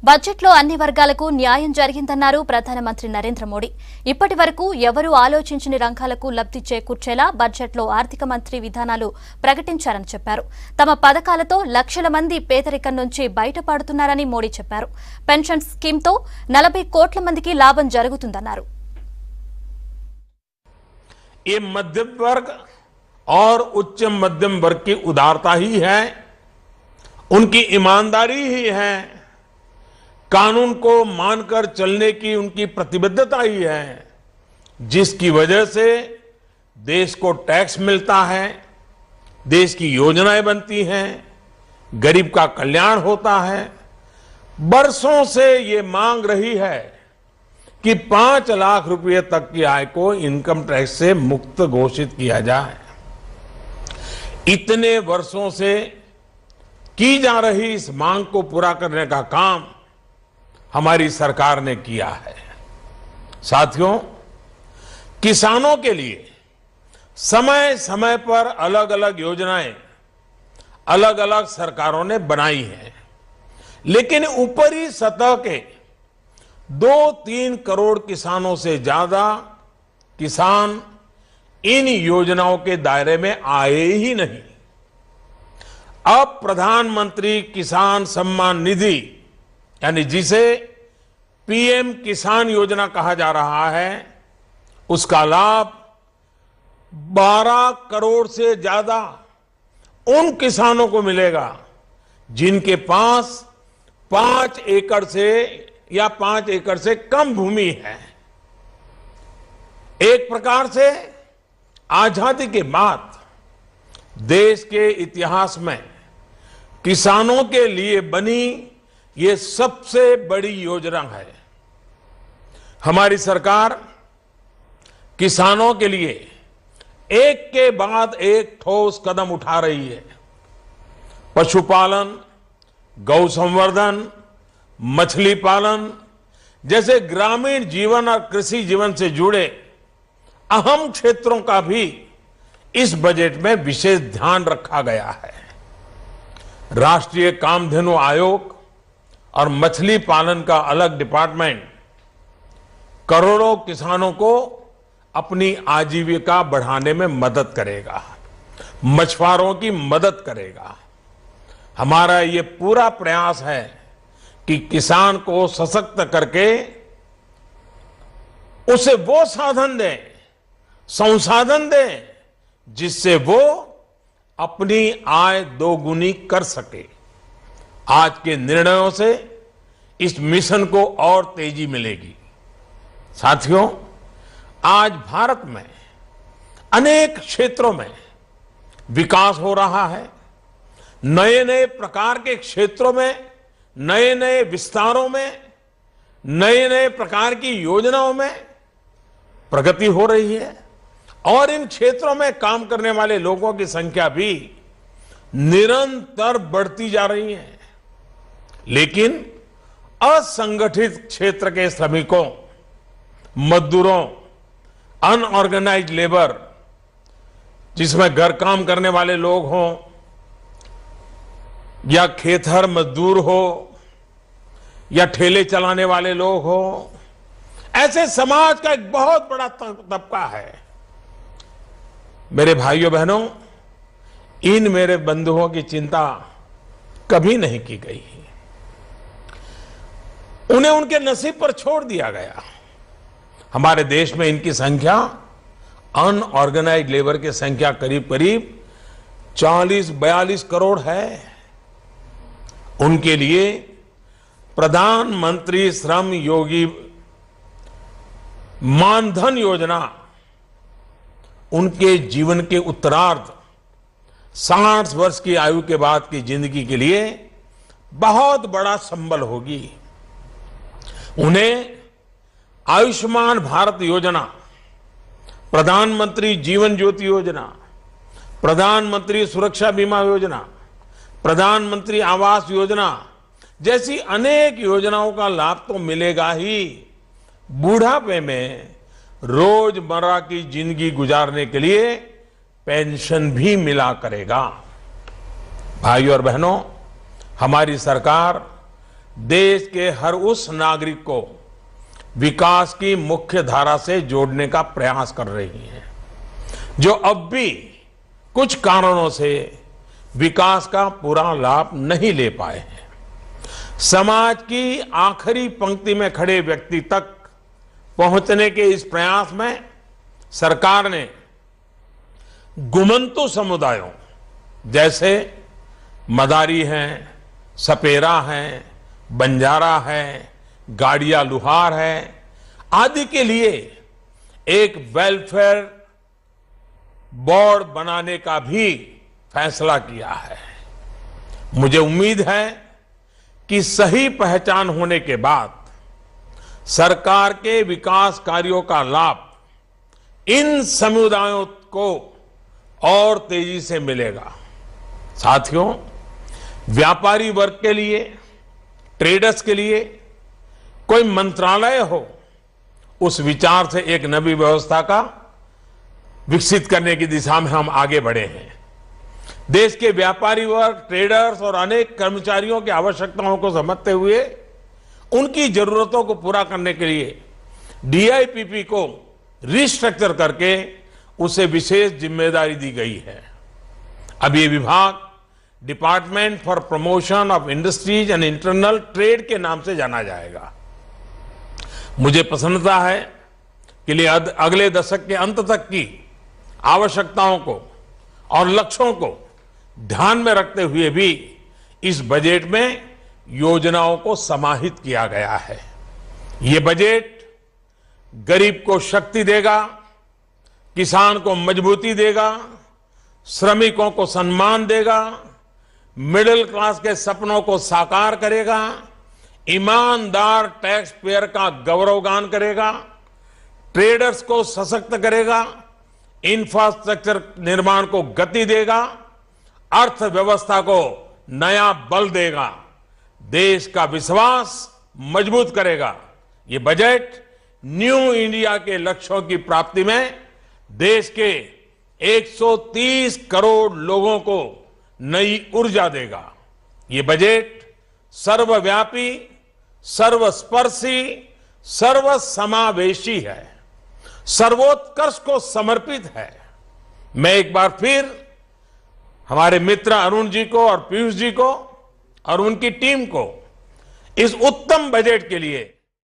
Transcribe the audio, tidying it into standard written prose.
బడ్జెట్లో అన్ని వర్గాలకు న్యాయం జరిగిందన్నారు ప్రధానమంత్రి నరేంద్ర మోడీ. ఇప్పటి వరకు ఎవరూ ఆలోచించని రంగాలకు లబ్ధి చేకూర్చేలా బడ్జెట్లో ఆర్థిక మంత్రి విధానాలు ప్రకటించారని చెప్పారు. తమ పథకాలతో లక్షల మంది పేదరికం నుంచి బయటపడుతున్నారని మోడీ చెప్పారు. పెన్షన్ స్కీమ్తో 40 కోట్ల మందికి లాభం జరుగుతుందన్నారు. ये मध्यम वर्ग और उच्च मध्यम वर्ग की उदारता ही है, उनकी ईमानदारी ही है, कानून को मानकर चलने की उनकी प्रतिबद्धता ही है, जिसकी वजह से देश को टैक्स मिलता है, देश की योजनाएं बनती हैं, गरीब का कल्याण होता है। बरसों से ये मांग रही है कि 5 लाख रुपए तक की आय को इनकम टैक्स से मुक्त घोषित किया जाए। इतने वर्षों से की जा रही इस मांग को पूरा करने का काम हमारी सरकार ने किया है। साथियों, किसानों के लिए समय समय पर अलग अलग योजनाएं अलग अलग सरकारों ने बनाई हैं, लेकिन ऊपरी सतह के 2-3 करोड़ किसानों से ज्यादा किसान इन योजनाओं के दायरे में आए ही नहीं। अब प्रधानमंत्री किसान सम्मान निधि यानी जिसे पीएम किसान योजना कहा जा रहा है, उसका लाभ 12 करोड़ से ज्यादा उन किसानों को मिलेगा जिनके पास 5 एकड़ से या 5 एकड़ से कम भूमि है। एक प्रकार से आजादी के बाद देश के इतिहास में किसानों के लिए बनी ये सबसे बड़ी योजना है। हमारी सरकार किसानों के लिए एक के बाद एक ठोस कदम उठा रही है। पशुपालन, गौ संवर्धन, मछली पालन जैसे ग्रामीण जीवन और कृषि जीवन से जुड़े अहम क्षेत्रों का भी इस बजट में विशेष ध्यान रखा गया है। राष्ट्रीय कामधेनु आयोग और मछली पालन का अलग डिपार्टमेंट करोड़ों किसानों को अपनी आजीविका बढ़ाने में मदद करेगा, मछुआरों की मदद करेगा। हमारा ये पूरा प्रयास है कि किसान को सशक्त करके उसे वो साधन दें, संसाधन दें, जिससे वो अपनी आय दोगुनी कर सके। आज के निर्णयों से इस मिशन को और तेजी मिलेगी। साथियों, आज भारत में अनेक क्षेत्रों में विकास हो रहा है। नए नए प्रकार के क्षेत्रों में, नए नए विस्तारों में, नए नए प्रकार की योजनाओं में प्रगति हो रही है और इन क्षेत्रों में काम करने वाले लोगों की संख्या भी निरंतर बढ़ती जा रही है। लेकिन असंगठित क्षेत्र के श्रमिकों, मजदूरों, अनऑर्गेनाइज्ड लेबर, जिसमें घर काम करने वाले लोग हों या खेतर मजदूर हो या ठेले चलाने वाले लोग हो, ऐसे समाज का एक बहुत बड़ा तबका है। मेरे भाइयों बहनों, इन मेरे बंधुओं की चिंता कभी नहीं की गई। उन्हें उनके नसीब पर छोड़ दिया गया। हमारे देश में इनकी संख्या, अनऑर्गेनाइज्ड लेबर की संख्या करीब करीब 40-42 करोड़ है। उनके लिए प्रधानमंत्री श्रम योगी मानधन योजना उनके जीवन के उत्तरार्ध 60 वर्ष की आयु के बाद की जिंदगी के लिए बहुत बड़ा संबल होगी। उन्हें आयुष्मान भारत योजना, प्रधानमंत्री जीवन ज्योति योजना, प्रधानमंत्री सुरक्षा बीमा योजना, प्रधानमंत्री आवास योजना जैसी अनेक योजनाओं का लाभ तो मिलेगा ही, बुढ़ापे में रोजमर्रा की जिंदगी गुजारने के लिए पेंशन भी मिला करेगा। भाइयों और बहनों, हमारी सरकार देश के हर उस नागरिक को विकास की मुख्य धारा से जोड़ने का प्रयास कर रही है जो अब भी कुछ कारणों से विकास का पूरा लाभ नहीं ले पाए हैं। समाज की आखिरी पंक्ति में खड़े व्यक्ति तक पहुंचने के इस प्रयास में सरकार ने गुमंतु समुदायों जैसे मदारी हैं, सपेरा हैं, बंजारा है, गाड़िया लुहार है आदि के लिए एक वेलफेयर बोर्ड बनाने का भी फैसला किया है। मुझे उम्मीद है कि सही पहचान होने के बाद सरकार के विकास कार्यों का लाभ इन समुदायों को और तेजी से मिलेगा। साथियों, व्यापारी वर्ग के लिए, ट्रेडर्स के लिए कोई मंत्रालय हो, उस विचार से एक नई व्यवस्था का विकसित करने की दिशा में हम आगे बढ़े हैं। देश के व्यापारी वर्ग, ट्रेडर्स और अनेक कर्मचारियों की आवश्यकताओं को समझते हुए उनकी जरूरतों को पूरा करने के लिए डीआईपीपी को रिस्ट्रक्चर करके उसे विशेष जिम्मेदारी दी गई है। अब ये विभाग department for promotion of industries and internal trade के नाम से जाना जाएगा। मुझे प्रसन्नता है कि अगले दशक के अंत तक की आवश्यकताओं को और लक्ष्यों को ध्यान में रखते हुए भी इस बजट में योजनाओं को समाहित किया गया है। ये बजट गरीब को शक्ति देगा, किसान को मजबूती देगा, श्रमिकों को सम्मान देगा, मिडिल क्लास के सपनों को साकार करेगा, ईमानदार टैक्स पेयर का गौरवगान करेगा, ट्रेडर्स को सशक्त करेगा, इंफ्रास्ट्रक्चर निर्माण को गति देगा, अर्थव्यवस्था को नया बल देगा, देश का विश्वास मजबूत करेगा। ये बजट न्यू इंडिया के लक्ष्यों की प्राप्ति में देश के 130 करोड़ लोगों को नई ऊर्जा देगा। ये बजट सर्वव्यापी, सर्वस्पर्शी, सर्वसमावेशी है, सर्वोत्कर्ष को समर्पित है। मैं एक बार फिर हमारे मित्र अरुण जी को और पीयूष जी को और उनकी टीम को इस उत्तम बजट के लिए